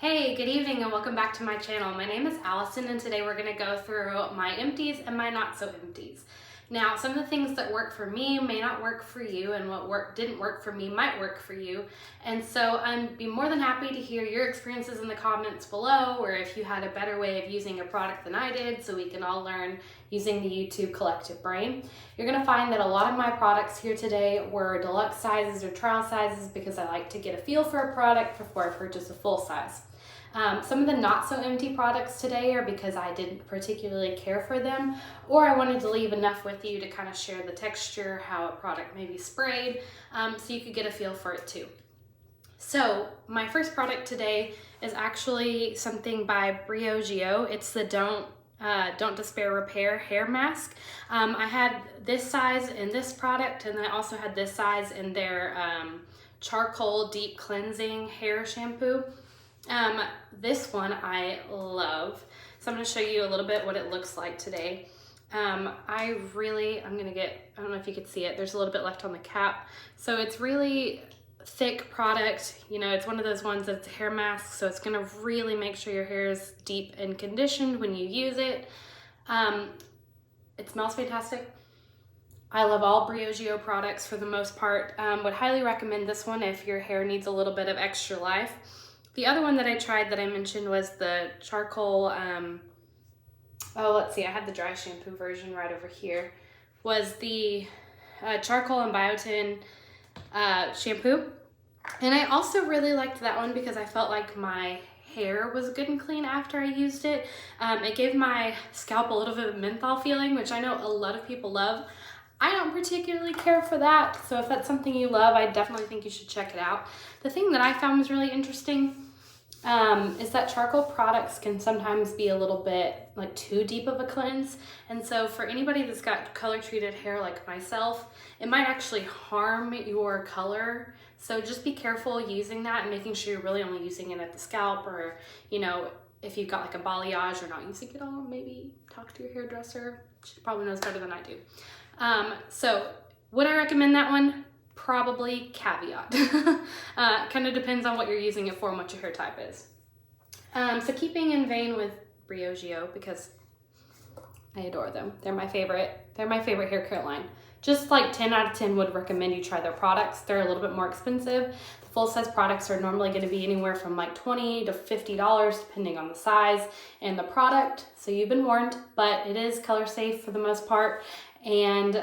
Hey, good evening and welcome back to my channel. My name is Allison and today we're going to go through my empties and my not so empties. Now, some of the things that work for me may not work for you, and what didn't work for me might work for you. And so I'd be more than happy to hear your experiences in the comments below, or if you had a better way of using a product than I did, so we can all learn using the YouTube collective brain. You're going to find that a lot of my products here today were deluxe sizes or trial sizes because I like to get a feel for a product before I purchase a full size. Some of the not so empty products today are because I didn't particularly care for them, or I wanted to leave enough with you to kind of share the texture, how a product may be sprayed, so you could get a feel for it too. So my first product today is actually something by Briogeo. It's the Don't Despair Repair hair mask. I had this size in this product, and then I also had this size in their charcoal deep cleansing hair shampoo. This one I love. So I'm going to show you a little bit what it looks like today. I don't know if you could see it. There's a little bit left on the cap. So it's really thick product. You know, it's one of those ones that's a hair mask. So it's going to really make sure your hair is deep and conditioned when you use it. It smells fantastic. I love all Briogeo products for the most part. Would highly recommend this one if your hair needs a little bit of extra life. The other one that I tried that I mentioned was the charcoal, let's see, I had the dry shampoo version right over here, was the charcoal and biotin shampoo. And I also really liked that one because I felt like my hair was good and clean after I used it. It gave my scalp a little bit of menthol feeling, which I know a lot of people love. I don't particularly care for that, so if that's something you love, I definitely think you should check it out. The thing that I found was really interesting is that charcoal products can sometimes be a little bit like too deep of a cleanse, and so for anybody that's got color treated hair like myself, it might actually harm your color. So just be careful using that and making sure you're really only using it at the scalp, or you know, if you've got like a balayage or not using it all, maybe talk to your hairdresser. She probably knows better than I do. So would I recommend that one? Probably, caveat. Kind of depends on what you're using it for and what your hair type is. So keeping in vein with Briogeo, because I adore them. They're my favorite hair care line. Just like 10 out of 10 would recommend you try their products. They're a little bit more expensive. The full size products are normally going to be anywhere from like $20 to $50 depending on the size and the product. So you've been warned, but it is color safe for the most part. And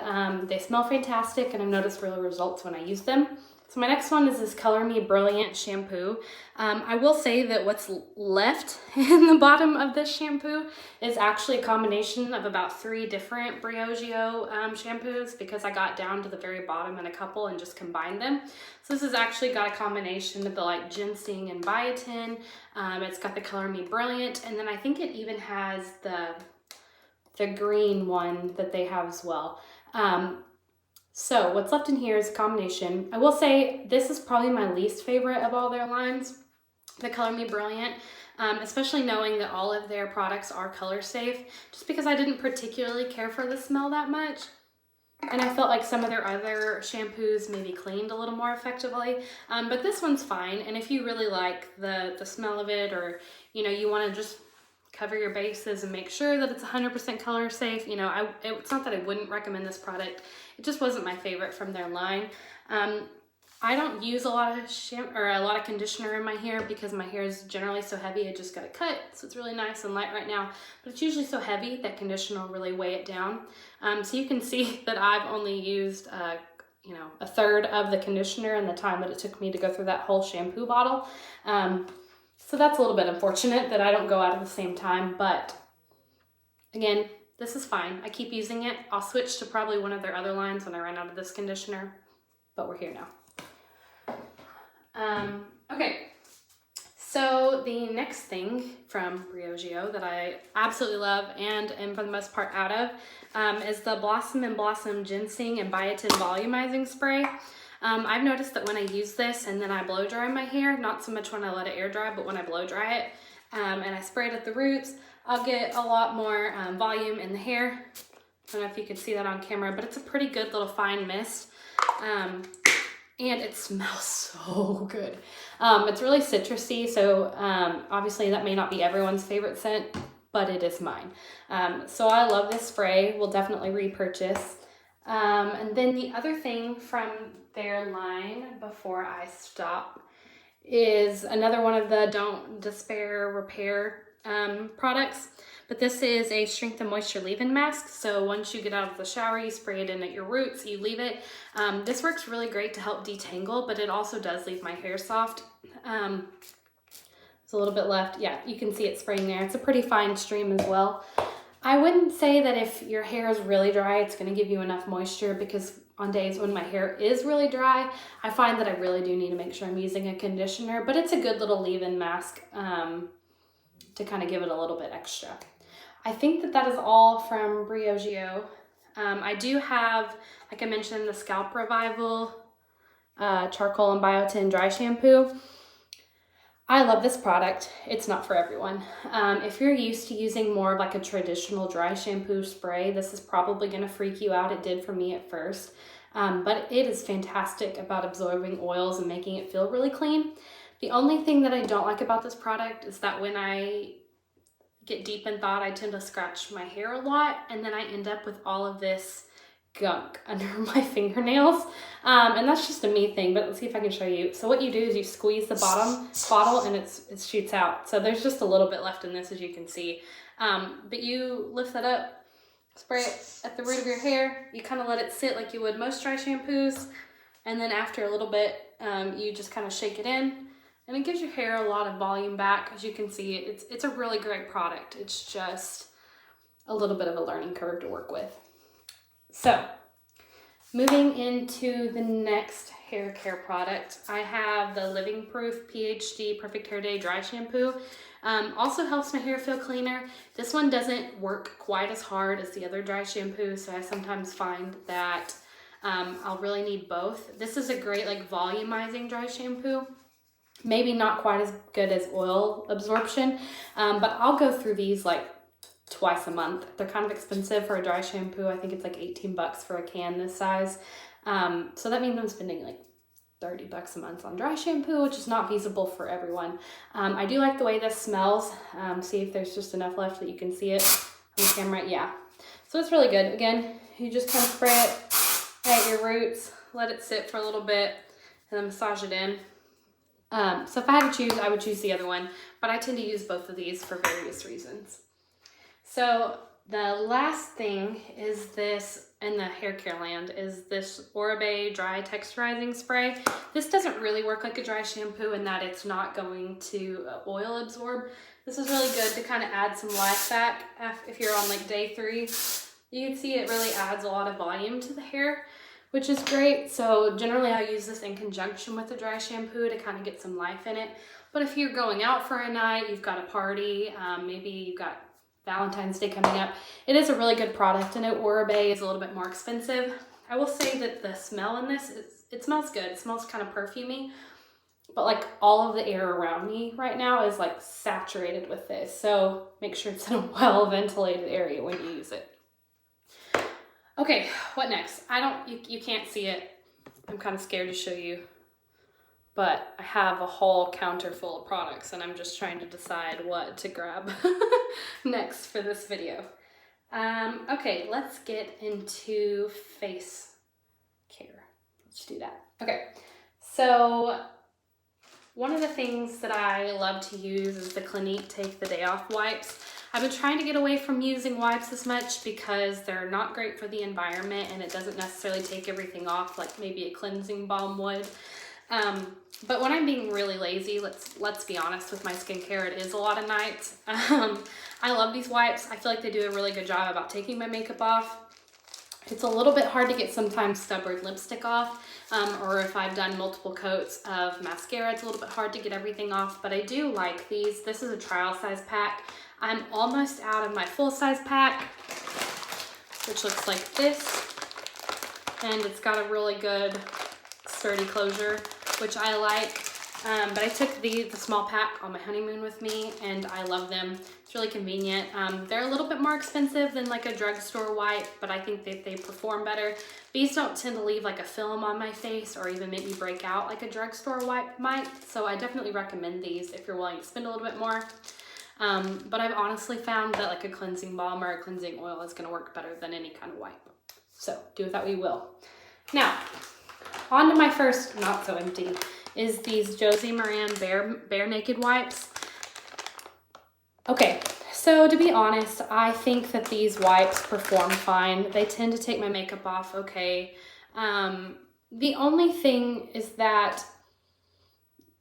they smell fantastic, and I've noticed real results when I use them. So my next one is this Color Me Brilliant shampoo. I will say that what's left in the bottom of this shampoo is actually a combination of about 3 different Briogeo shampoos, because I got down to the very bottom in a couple and just combined them. So this has actually got a combination of the like Ginseng and Biotin. It's got the Color Me Brilliant, and then I think it even has the green one that they have as well. So what's left in here is a combination. I will say this is probably my least favorite of all their lines, the Color Me Brilliant, especially knowing that all of their products are color safe, just because I didn't particularly care for the smell that much. And I felt like some of their other shampoos maybe cleaned a little more effectively, but this one's fine. And if you really like the smell of it, or you know, you want to just cover your bases and make sure that it's 100% color safe. You know, it's not that I wouldn't recommend this product. It just wasn't my favorite from their line. I don't use a lot of conditioner in my hair because my hair is generally so heavy. I just got it cut, so it's really nice and light right now. But it's usually so heavy that conditioner will really weigh it down. So you can see that I've only used a third of the conditioner in the time that it took me to go through that whole shampoo bottle. So that's a little bit unfortunate that I don't go out at the same time, but again, this is fine. I keep using it. I'll switch to probably one of their other lines when I run out of this conditioner, but we're here now. Okay, so the next thing from Briogeo that I absolutely love and am for the most part out of is the Blossom and Blossom Ginseng and Biotin Volumizing Spray. I've noticed that when I use this and then I blow dry my hair, not so much when I let it air dry, but when I blow dry it and I spray it at the roots, I'll get a lot more volume in the hair. I don't know if you can see that on camera, but it's a pretty good little fine mist. and it smells so good. It's really citrusy, so obviously that may not be everyone's favorite scent, but it is mine. So I love this spray. We'll definitely repurchase. And then the other thing from their line before I stop is another one of the Don't Despair Repair products. But this is a Strength and Moisture Leave-In Mask. So once you get out of the shower, you spray it in at your roots, you leave it. This works really great to help detangle, but it also does leave my hair soft. There's a little bit left. Yeah, you can see it spraying there. It's a pretty fine stream as well. I wouldn't say that if your hair is really dry, it's going to give you enough moisture, because on days when my hair is really dry, I find that I really do need to make sure I'm using a conditioner, but it's a good little leave-in mask to kind of give it a little bit extra. I think that that is all from Briogeo. I do have, like I mentioned, the Scalp Revival Charcoal and Biotin Dry Shampoo. I love this product. It's not for everyone. If you're used to using more of like a traditional dry shampoo spray, this is probably going to freak you out. It did for me at first. But it is fantastic about absorbing oils and making it feel really clean. The only thing that I don't like about this product is that when I get deep in thought, I tend to scratch my hair a lot, and then I end up with all of this gunk under my fingernails. And that's just a me thing, but let's see if I can show you. So what you do is you squeeze the bottle and it shoots out. So there's just a little bit left in this, as you can see. But you lift that up, spray it at the root of your hair. You kind of let it sit like you would most dry shampoos. And then after a little bit, you just kind of shake it in. And it gives your hair a lot of volume back. As you can see, it's a really great product. It's just a little bit of a learning curve to work with. So, moving into the next hair care product, I have the Living Proof PhD Perfect Hair Day Dry Shampoo. Also helps my hair feel cleaner. This one doesn't work quite as hard as the other dry shampoo, so I sometimes find that I'll really need both. This is a great like volumizing dry shampoo. Maybe not quite as good as oil absorption, but I'll go through these like twice a month. They're kind of expensive for a dry shampoo. I think it's like 18 bucks for a can this size. So that means I'm spending like 30 bucks a month on dry shampoo, which is not feasible for everyone. I do like the way this smells. See if there's just enough left that you can see it on the camera. Yeah. So it's really good. Again, you just kind of spray it at your roots, let it sit for a little bit, and then massage it in. So if I had to choose, I would choose the other one, but I tend to use both of these for various reasons. So the last thing is this, in the hair care land, is this Oribe Dry Texturizing Spray. This doesn't really work like a dry shampoo in that it's not going to oil absorb. This is really good to kind of add some life back if you're on like day 3. You can see it really adds a lot of volume to the hair, which is great. So generally I use this in conjunction with the dry shampoo to kind of get some life in it. But if you're going out for a night, you've got a party, maybe you've got Valentine's Day coming up, it is a really good product. I know Oribe is a little bit more expensive. I will say that the smell in this, it smells good. It smells kind of perfumey, but like all of the air around me right now is like saturated with this. So make sure it's in a well-ventilated area when you use it. Okay, what next? You can't see it. I'm kind of scared to show you, but I have a whole counter full of products and I'm just trying to decide what to grab next for this video. Okay, let's get into face care. Let's do that. Okay, so one of the things that I love to use is the Clinique Take the Day Off wipes. I've been trying to get away from using wipes as much because they're not great for the environment and it doesn't necessarily take everything off like maybe a cleansing balm would. But when I'm being really lazy, let's be honest with my skincare, it is a lot of nights. I love these wipes. I feel like they do a really good job about taking my makeup off. It's a little bit hard to get sometimes stubborn lipstick off, or if I've done multiple coats of mascara, it's a little bit hard to get everything off, but I do like these. This is a trial size pack. I'm almost out of my full size pack, which looks like this, and it's got a really good sturdy closure, which I like. But I took the small pack on my honeymoon with me, and I love them. It's really convenient. They're a little bit more expensive than like a drugstore wipe, but I think that they perform better. These don't tend to leave like a film on my face or even make me break out like a drugstore wipe might. So I definitely recommend these if you're willing to spend a little bit more. But I've honestly found that like a cleansing balm or a cleansing oil is gonna work better than any kind of wipe. So do with that what you will. Now, on to my first not so empty is these Josie Maran Bare Naked wipes. Okay, so to be honest, I think that these wipes perform fine. They tend to take my makeup off okay. The only thing is that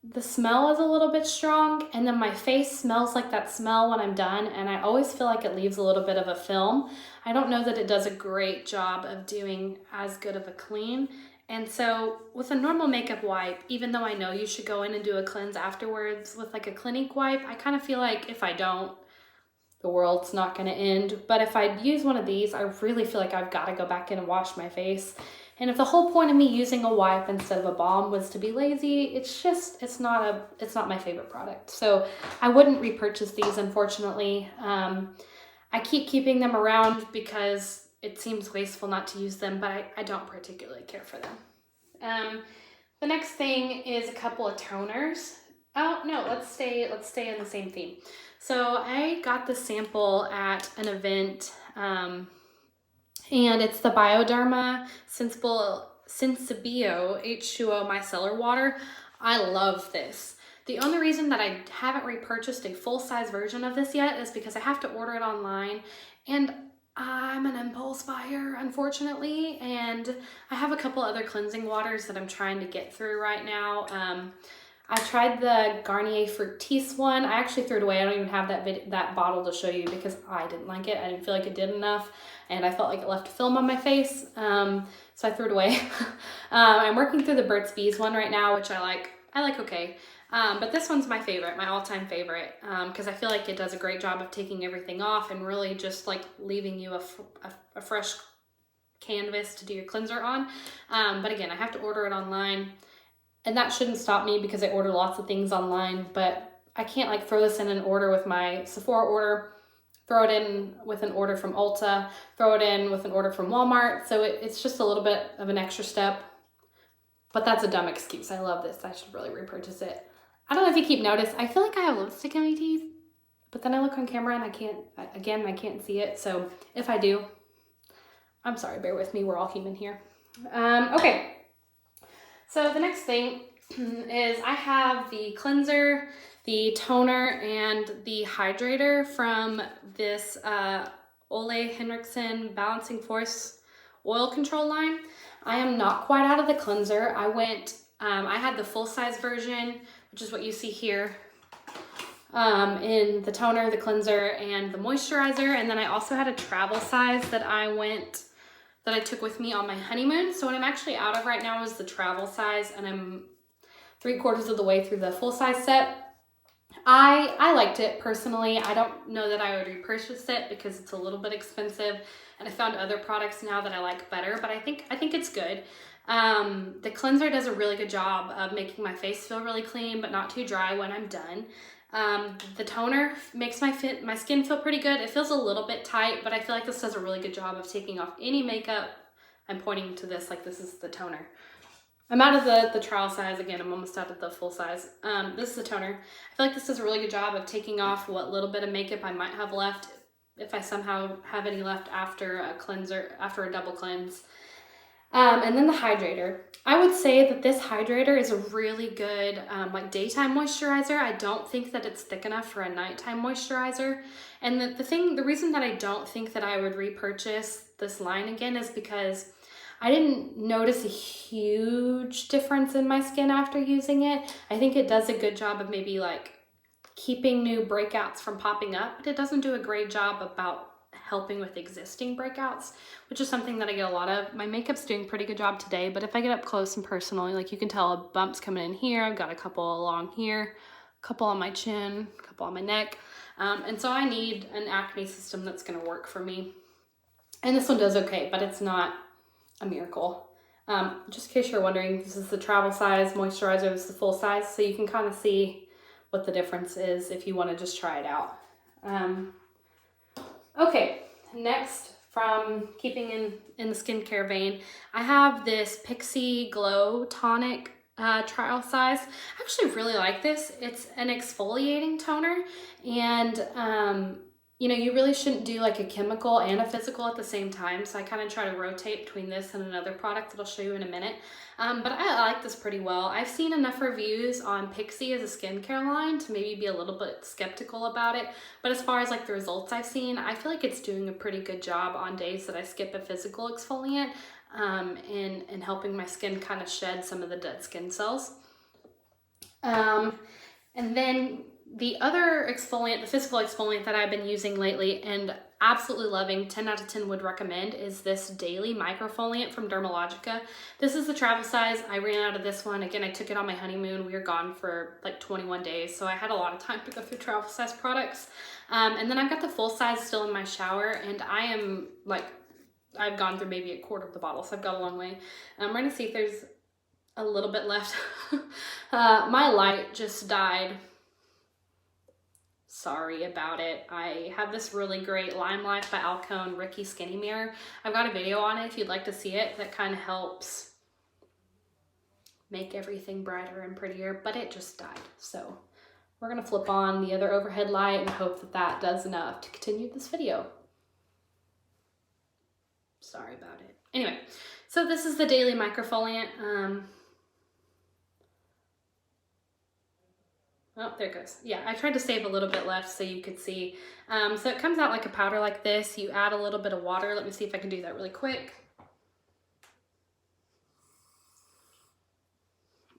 the smell is a little bit strong, and then my face smells like that smell when I'm done, and I always feel like it leaves a little bit of a film. I don't know that it does a great job of doing as good of a clean. And so with a normal makeup wipe, even though I know you should go in and do a cleanse afterwards with like a Clinique wipe, I kind of feel like if I don't, the world's not going to end. But if I use one of these, I really feel like I've got to go back in and wash my face. And if the whole point of me using a wipe instead of a balm was to be lazy, it's not my favorite product. So I wouldn't repurchase these, unfortunately. I keep keeping them around because it seems wasteful not to use them, but I don't particularly care for them. The next thing is a couple of toners. Oh no, let's stay in the same theme. So I got the sample at an event, and it's the Bioderma Sensibio H2O Micellar water. I love this. The only reason that I haven't repurchased a full-size version of this yet is because I have to order it online, and I'm an impulse buyer, unfortunately, and I have a couple other cleansing waters that I'm trying to get through right now. I tried the Garnier Fructis one. I actually threw it away. I don't even have that bottle to show you because I didn't like it. I didn't feel like it did enough, and I felt like it left a film on my face, so I threw it away. I'm working through the Burt's Bees one right now, which I like okay. But this one's my favorite, my all-time favorite, because I feel like it does a great job of taking everything off and really just like leaving you a fresh canvas to do your cleanser on. But again, I have to order it online, and that shouldn't stop me because I order lots of things online, but I can't like throw this in an order with my Sephora order, throw it in with an order from Ulta, throw it in with an order from Walmart. So it's just a little bit of an extra step, but that's a dumb excuse. I love this. I should really repurchase it. I don't know if you keep notice, I feel like I have lipstick in my teeth, but then I look on camera and I can't see it. So if I do, I'm sorry, bear with me. We're all human here. Okay. So the next thing is I have the cleanser, the toner, and the hydrator from this Olehenriksen Balancing Force oil control line. I am not quite out of the cleanser. I had the full-size version, which is what you see here, in the toner, the cleanser, and the moisturizer. And then I also had a travel size that I took with me on my honeymoon. So what I'm actually out of right now is the travel size, and I'm 3/4 of the way through the full-size set. I liked it personally. I don't know that I would repurchase it because it's a little bit expensive, and I found other products now that I like better, but I think it's good. The cleanser does a really good job of making my face feel really clean, but not too dry when I'm done. The toner makes my skin feel pretty good. It feels a little bit tight, but I feel like this does a really good job of taking off any makeup. I'm pointing to this like this is the toner. I'm out of the trial size. Again, I'm almost out of the full size. This is the toner. I feel like this does a really good job of taking off what little bit of makeup I might have left, if I somehow have any left after a double cleanse. And then the hydrator. I would say that this hydrator is a really good like daytime moisturizer. I don't think that it's thick enough for a nighttime moisturizer. And the reason that I don't think that I would repurchase this line again is because I didn't notice a huge difference in my skin after using it. I think it does a good job of maybe like keeping new breakouts from popping up, but it doesn't do a great job about helping with existing breakouts, which is something that I get a lot of. My makeup's doing a pretty good job today, but if I get up close and personal, like you can tell a bump's coming in here. I've got a couple along here, a couple on my chin, a couple on my neck. And so I need an acne system that's gonna work for me. And this one does okay, but it's not a miracle. Just in case you're wondering, this is the travel size moisturizer, this is the full size, so you can kind of see what the difference is if you want to just try it out. Okay, next, from keeping in the skincare vein, I have this Pixi Glow Tonic trial size. I actually really like this. It's an exfoliating toner, and you know, you really shouldn't do like a chemical and a physical at the same time, so I kind of try to rotate between this and another product that I'll show you in a minute. But I like this pretty well. I've seen enough reviews on Pixi as a skincare line to maybe be a little bit skeptical about it, but as far as like the results I've seen, I feel like it's doing a pretty good job on days that I skip a physical exfoliant, and helping my skin kind of shed some of the dead skin cells. And then the other exfoliant, the physical exfoliant that I've been using lately and absolutely loving, 10 out of 10 would recommend, is this daily microfoliant from Dermologica. This is the travel size. I ran out of this one. Again, I took it on my honeymoon. We were gone for like 21 days, so I had a lot of time to go through travel size products. And then I've got the full size still in my shower, and I am like, I've gone through maybe a quarter of the bottle, so I've got a long way. We're gonna see if there's a little bit left. My light just died. Sorry about it. I have this really great LimeLife by Alcone Ricky Skinny Mirror. I've got a video on it if you'd like to see it. That kind of helps make everything brighter and prettier, but it just died. So we're gonna flip on the other overhead light and hope that that does enough to continue this video. Sorry about it. Anyway, so this is the daily microfoliant. Oh, there it goes. Yeah, I tried to save a little bit left so you could see. So it comes out like a powder like this. You add a little bit of water. Let me see if I can do that really quick.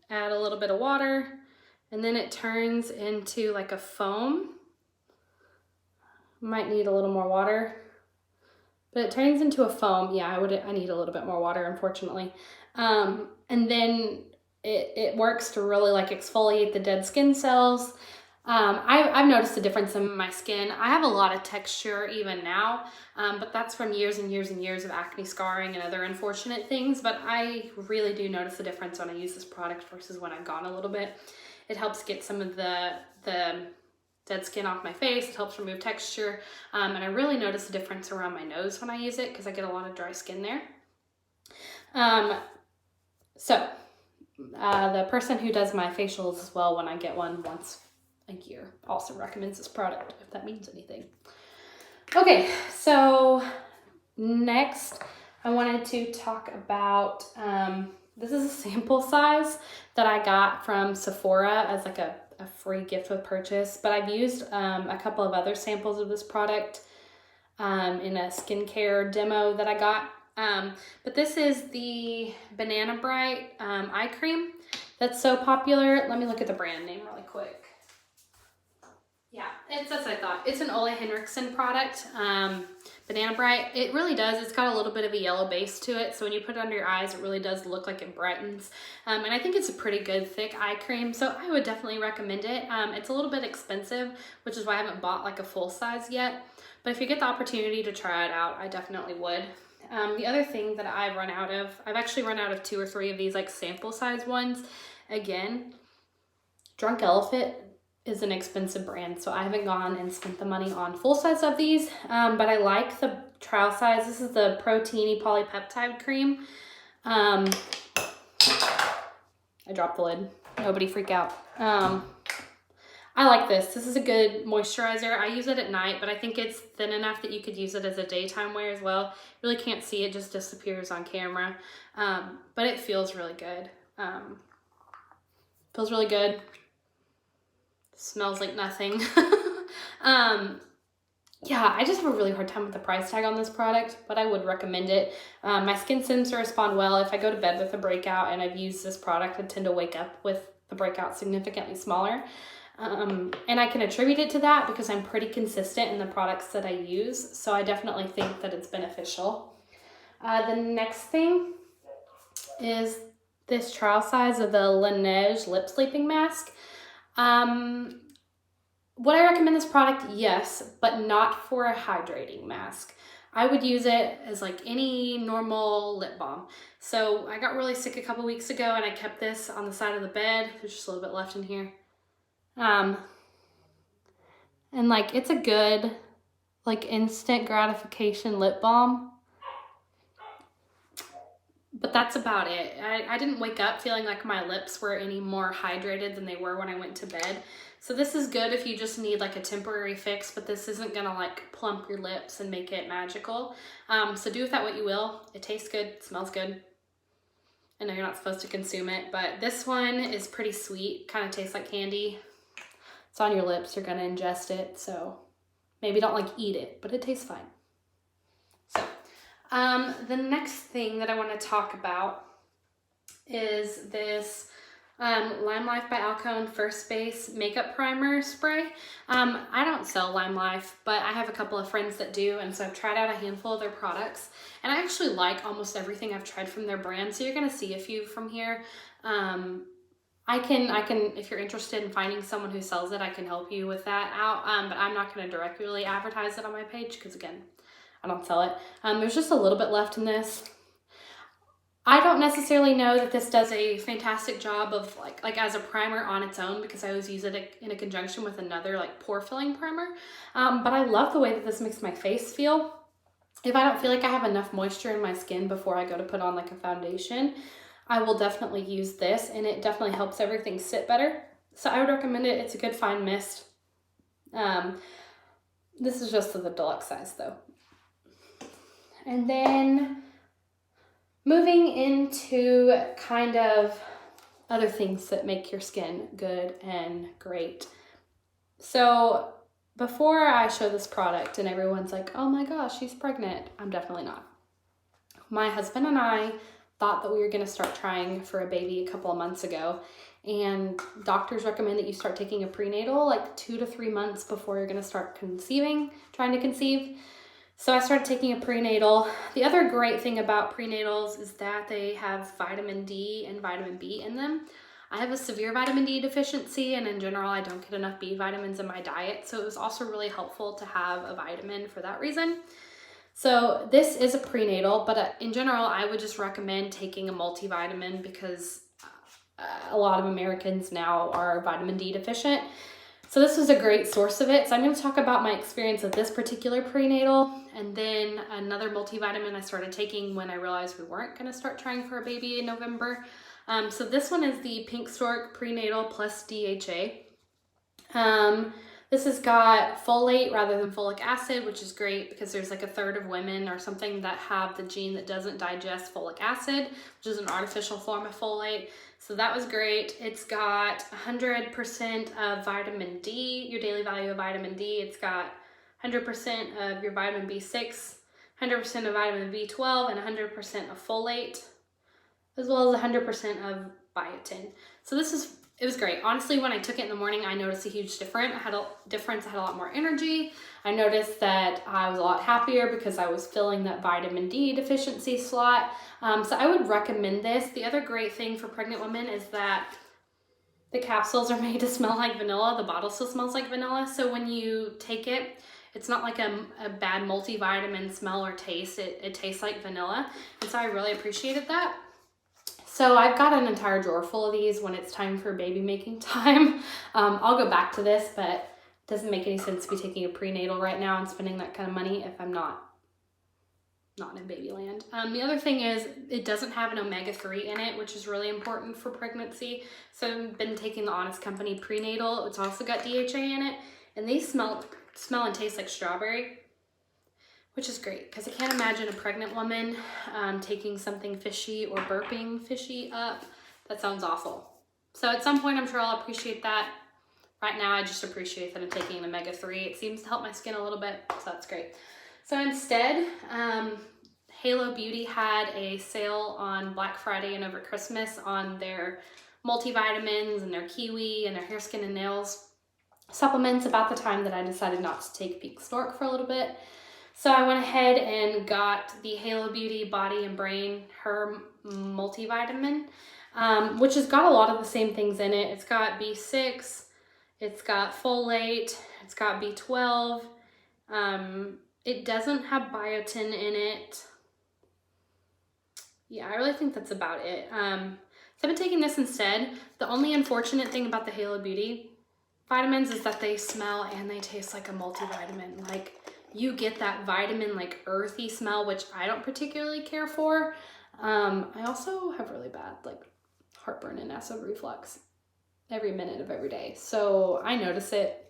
Add a little bit of water, and then it turns into like a foam. Might need a little more water, but it turns into a foam. Yeah, I need a little bit more water, unfortunately. And then it works to really like exfoliate the dead skin cells. I've noticed a difference in my skin. I have a lot of texture even now, but that's from years and years and years of acne scarring and other unfortunate things. But I really do notice a difference when I use this product versus when I've gone a little bit. It helps get some of the dead skin off my face. It helps remove texture. And I really notice a difference around my nose when I use it because I get a lot of dry skin there. The person who does my facials as well when I get one once a year also recommends this product, if that means anything. Okay, so next I wanted to talk about, this is a sample size that I got from Sephora as like a free gift with purchase, but I've used a couple of other samples of this product in a skincare demo that I got. But this is the Banana Bright eye cream that's so popular. Let me look at the brand name really quick. Yeah, it's as I thought. It's an Olehenriksen product, Banana Bright. It really does. It's got a little bit of a yellow base to it, so when you put it under your eyes, it really does look like it brightens. And I think it's a pretty good thick eye cream, so I would definitely recommend it. It's a little bit expensive, which is why I haven't bought like a full size yet. But if you get the opportunity to try it out, I definitely would. The other thing that I've actually run out of 2 or 3 of these like sample size ones. Again, Drunk Elephant is an expensive brand, so I haven't gone and spent the money on full size of these, but I like the trial size. This is the Proteiny Polypeptide Cream. I dropped the lid. Nobody freak out. I like this. This is a good moisturizer. I use it at night, but I think it's thin enough that you could use it as a daytime wear as well. Really can't see it, just disappears on camera. But it feels really good. Feels really good. Smells like nothing. Yeah, I just have a really hard time with the price tag on this product, but I would recommend it. My skin seems to respond well. If I go to bed with a breakout and I've used this product, I tend to wake up with the breakout significantly smaller. And I can attribute it to that because I'm pretty consistent in the products that I use. So I definitely think that it's beneficial. The next thing is this trial size of the Laneige Lip Sleeping Mask. Would I recommend this product? Yes, but not for a hydrating mask. I would use it as like any normal lip balm. So I got really sick a couple weeks ago and I kept this on the side of the bed. There's just a little bit left in here. And like, it's a good, like, instant gratification lip balm. But that's about it. I didn't wake up feeling like my lips were any more hydrated than they were when I went to bed. So this is good if you just need like a temporary fix, but this isn't gonna like plump your lips and make it magical. So do with that what you will. It tastes good, it smells good. I know you're not supposed to consume it, but this one is pretty sweet, kind of tastes like candy. It's on your lips, you're gonna ingest it, so maybe don't like eat it, but it tastes fine. So the next thing that I want to talk about is this LimeLife by Alcone First Base Makeup Primer Spray. I don't sell LimeLife, but I have a couple of friends that do, and so I've tried out a handful of their products, and I actually like almost everything I've tried from their brand, so you're going to see a few from here. I can, if you're interested in finding someone who sells it, I can help you with that out, but I'm not going to directly advertise it on my page because, again, I don't sell it. There's just a little bit left in this. I don't necessarily know that this does a fantastic job of like as a primer on its own, because I always use it in a conjunction with another like pore filling primer. But I love the way that this makes my face feel. If I don't feel like I have enough moisture in my skin before I go to put on like a foundation, I will definitely use this, and it definitely helps everything sit better. So I would recommend it. It's a good fine mist. This is just the deluxe size though. And then moving into kind of other things that make your skin good and great. So before I show this product and everyone's like, oh my gosh, she's pregnant, I'm definitely not. My husband and I thought that we were going to start trying for a baby a couple of months ago, and doctors recommend that you start taking a prenatal like 2 to 3 months before you're going to start trying to conceive. So I started taking a prenatal. The other great thing about prenatals is that they have vitamin D and vitamin B in them. I have a severe vitamin D deficiency, and in general, I don't get enough B vitamins in my diet. So it was also really helpful to have a vitamin for that reason. So this is a prenatal, but in general, I would just recommend taking a multivitamin because a lot of Americans now are vitamin D deficient. So this was a great source of it. So I'm going to talk about my experience with this particular prenatal, and then another multivitamin I started taking when I realized we weren't going to start trying for a baby in November. So this one is the Pink Stork Prenatal Plus DHA. This has got folate rather than folic acid, which is great because there's like a third of women or something that have the gene that doesn't digest folic acid, which is an artificial form of folate. So that was great. It's got 100% of vitamin D, your daily value of vitamin D. It's got 100% of your vitamin B6, 100% of vitamin B12, and 100% of folate, as well as 100% of biotin. So it was great. Honestly, when I took it in the morning, I noticed a huge difference. I had a lot more energy. I noticed that I was a lot happier because I was filling that vitamin D deficiency slot. So I would recommend this. The other great thing for pregnant women is that the capsules are made to smell like vanilla. The bottle still smells like vanilla. So when you take it, it's not like a bad multivitamin smell or taste. It tastes like vanilla. And so I really appreciated that. So I've got an entire drawer full of these when it's time for baby making time. I'll go back to this, but it doesn't make any sense to be taking a prenatal right now and spending that kind of money if I'm not in baby land. The other thing is it doesn't have an omega-3 in it, which is really important for pregnancy. So I've been taking the Honest Company Prenatal. It's also got DHA in it, and they smell and taste like strawberry, which is great because I can't imagine a pregnant woman taking something fishy or burping fishy up. That sounds awful. So at some point, I'm sure I'll appreciate that. Right now, I just appreciate that I'm taking an omega-3. It seems to help my skin a little bit, so that's great. So instead, Halo Beauty had a sale on Black Friday and over Christmas on their multivitamins and their kiwi and their hair, skin, and nails supplements about the time that I decided not to take Pink Stork for a little bit. So I went ahead and got the Halo Beauty Body and Brain Her multivitamin, which has got a lot of the same things in it. It's got B6, it's got folate, it's got B12, It doesn't have biotin in it. Yeah, I really think that's about it. So I've been taking this instead. The only unfortunate thing about the Halo Beauty vitamins is that they smell and they taste like a multivitamin. Like, you get that vitamin, like, earthy smell, which I don't particularly care for. I also have really bad, like, heartburn and acid reflux every minute of every day. So I notice it.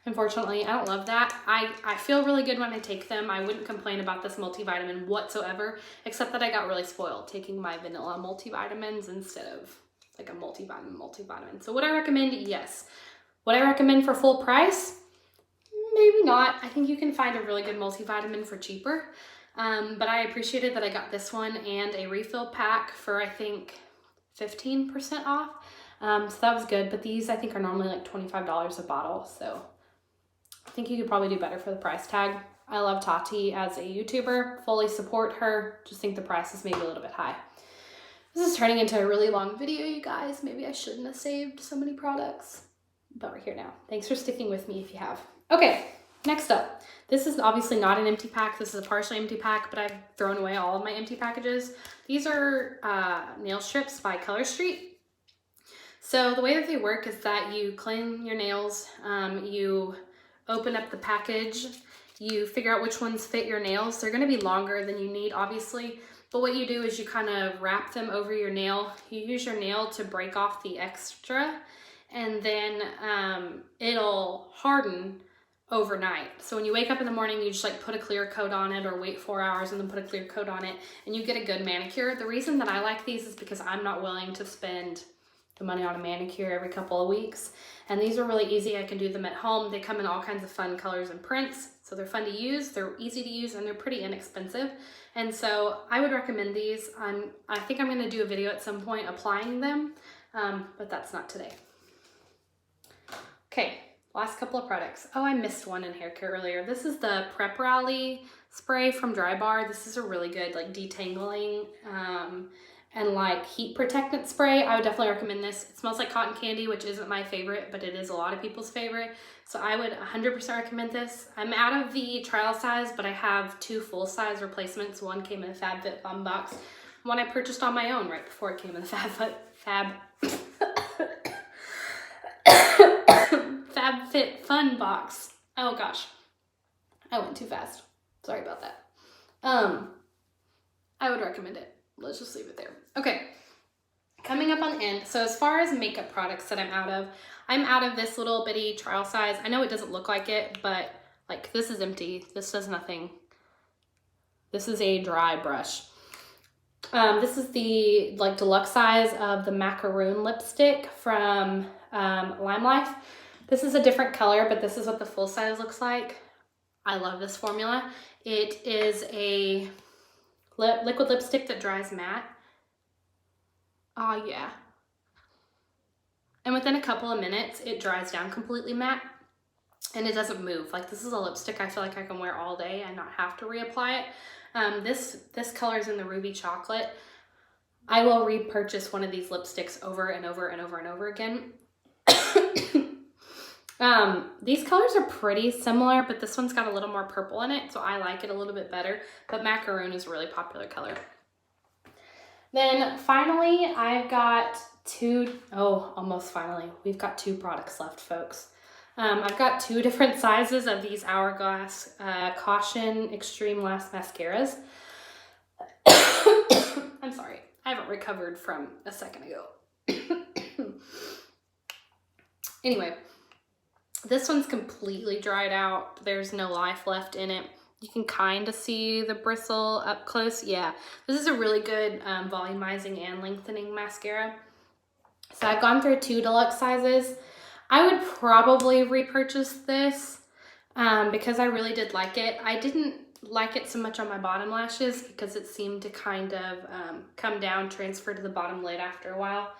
Unfortunately, I don't love that. I feel really good when I take them. I wouldn't complain about this multivitamin whatsoever, except that I got really spoiled taking my vanilla multivitamins instead of like a multivitamin. So would I recommend? Yes. Would I recommend for full price? Maybe not. I think you can find a really good multivitamin for cheaper. But I appreciated that I got this one and a refill pack for, I think, 15% off. So that was good. But these I think are normally like $25 a bottle. So I think you could probably do better for the price tag. I love Tati as a YouTuber, fully support her. Just think the price is maybe a little bit high. This is turning into a really long video, you guys. Maybe I shouldn't have saved so many products, but we're here now. Thanks for sticking with me if you have. Okay, next up. This is obviously not an empty pack. This is a partially empty pack, but I've thrown away all of my empty packages. These are nail strips by Color Street. So the way that they work is that you clean your nails, you open up the package, you figure out which ones fit your nails. They're gonna be longer than you need, obviously, but what you do is you kind of wrap them over your nail. You use your nail to break off the extra, and then it'll harden overnight. So when you wake up in the morning, you just like put a clear coat on it or wait 4 hours and then put a clear coat on it, and you get a good manicure. The reason that I like these is because I'm not willing to spend the money on a manicure every couple of weeks. And these are really easy. I can do them at home. They come in all kinds of fun colors and prints. So they're fun to use, they're easy to use, and they're pretty inexpensive. And so I would recommend these. I think I'm gonna do a video at some point applying them, but that's not today. Okay, last couple of products. Oh, I missed one in hair care earlier. This is the Prep Rally spray from DryBar. This is a really good like detangling and like heat protectant spray. I would definitely recommend this. It smells like cotton candy, which isn't my favorite, but it is a lot of people's favorite. So I would 100% recommend this. I'm out of the trial size, but I have 2 full-size replacements. One came in a FabFitFun box. One I purchased on my own right before it came in the FabFitFun box. Oh gosh, I went too fast. Sorry about that. I would recommend it. Let's just leave it there. Okay, coming up on the end. So as far as makeup products that I'm out of this little bitty trial size. I know it doesn't look like it, but like this is empty. This does nothing. This is a dry brush. This is the like deluxe size of the Macaroon lipstick from LimeLife. This is a different color, but this is what the full size looks like. I love this formula. It is a liquid lipstick that dries matte. Oh yeah. And within a couple of minutes, it dries down completely matte and it doesn't move. Like this is a lipstick I feel like I can wear all day and not have to reapply it. This color is in the Ruby Chocolate. I will repurchase one of these lipsticks over and over and over and over again. These colors are pretty similar, but this one's got a little more purple in it, so I like it a little bit better, but Macaroon is a really popular color. Then finally, I've got almost finally, we've got 2 products left, folks. I've got 2 different sizes of these Hourglass Caution Extreme Last Mascaras. I'm sorry, I haven't recovered from a second ago. Anyway, this one's completely dried out. There's no life left in it. You can kind of see the bristle up close. Yeah, this is a really good volumizing and lengthening mascara. So I've gone through 2 deluxe sizes. I would probably repurchase this because I really did like it. I didn't like it so much on my bottom lashes because it seemed to kind of come down, transfer to the bottom lid after a while.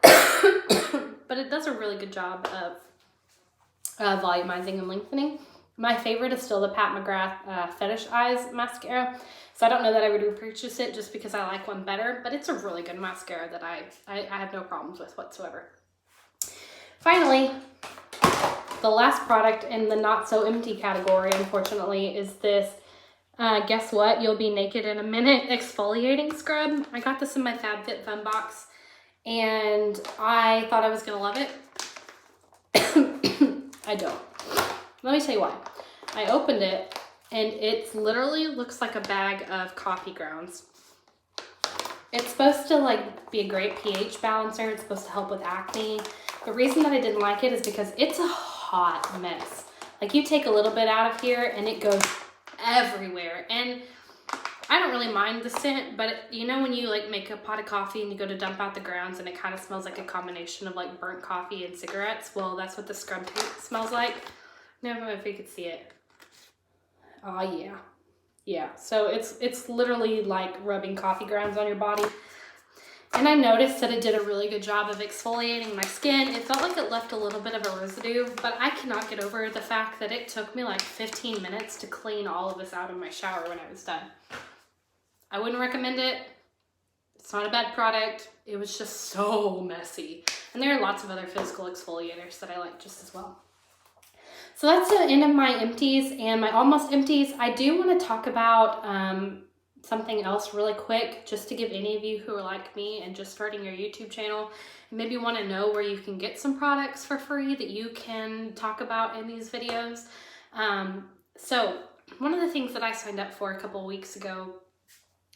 But it does a really good job of volumizing and lengthening. My favorite is still the Pat McGrath Fetish Eyes mascara. So I don't know that I would repurchase it just because I like one better, but it's a really good mascara that I have no problems with whatsoever. Finally, the last product in the not so empty category, unfortunately, is this, guess what? You'll be naked in a minute exfoliating scrub. I got this in my FabFitFun box and I thought I was gonna love it. I don't. Let me tell you why. I opened it and it literally looks like a bag of coffee grounds. It's supposed to like be a great pH balancer. It's supposed to help with acne. The reason that I didn't like it is because it's a hot mess. Like you take a little bit out of here and it goes everywhere. And I don't really mind the scent, but you know when you like make a pot of coffee and you go to dump out the grounds and it kind of smells like a combination of like burnt coffee and cigarettes? Well, that's what the scrub smells like. I don't know if you could see it. Oh yeah. Yeah, so it's literally like rubbing coffee grounds on your body. And I noticed that it did a really good job of exfoliating my skin. It felt like it left a little bit of a residue, but I cannot get over the fact that it took me like 15 minutes to clean all of this out of my shower when I was done. I wouldn't recommend it. It's not a bad product. It was just so messy. And there are lots of other physical exfoliators that I like just as well. So that's the end of my empties and my almost empties. I do want to talk about something else really quick, just to give any of you who are like me and just starting your YouTube channel and maybe want to know where you can get some products for free that you can talk about in these videos. So one of the things that I signed up for a couple weeks ago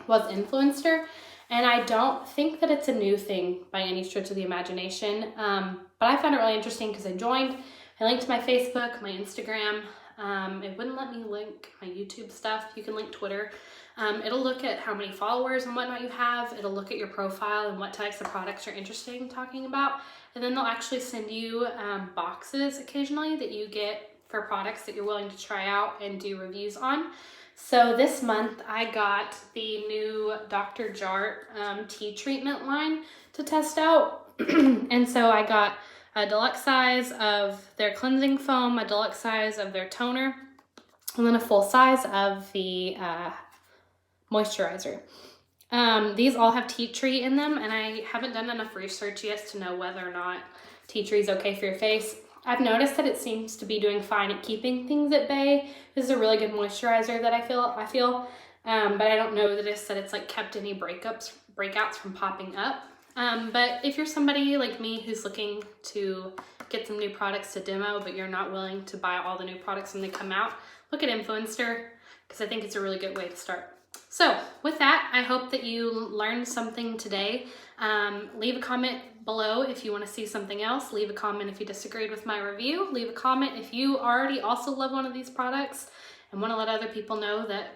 was Influencer, and I don't think that it's a new thing by any stretch of the imagination, but I found it really interesting because I joined. I linked my Facebook, my Instagram. It wouldn't let me link my YouTube stuff. You can link Twitter. It'll look at how many followers and whatnot you have. It'll look at your profile and what types of products you're interested in talking about. And then they'll actually send you boxes occasionally that you get for products that you're willing to try out and do reviews on. So this month I got the new Dr. Jart tea treatment line to test out. And so I got a deluxe size of their cleansing foam, a deluxe size of their toner, and then a full size of the moisturizer. These all have tea tree in them, and I haven't done enough research yet to know whether or not tea tree is okay for your face. I've noticed that it seems to be doing fine at keeping things at bay. This is a really good moisturizer that I feel, but I don't know that it's like kept any breakouts from popping up. But if you're somebody like me who's looking to get some new products to demo, but you're not willing to buy all the new products when they come out, look at Influencer, because I think it's a really good way to start. So with that, I hope that you learned something today. Leave a comment below if you want to see something else. Leave a comment if you disagreed with my review. Leave a comment if you already also love one of these products and want to let other people know that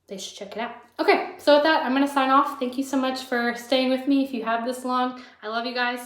they should check it out. Okay, so with that, I'm going to sign off. Thank you so much for staying with me if you have this long. I love you guys.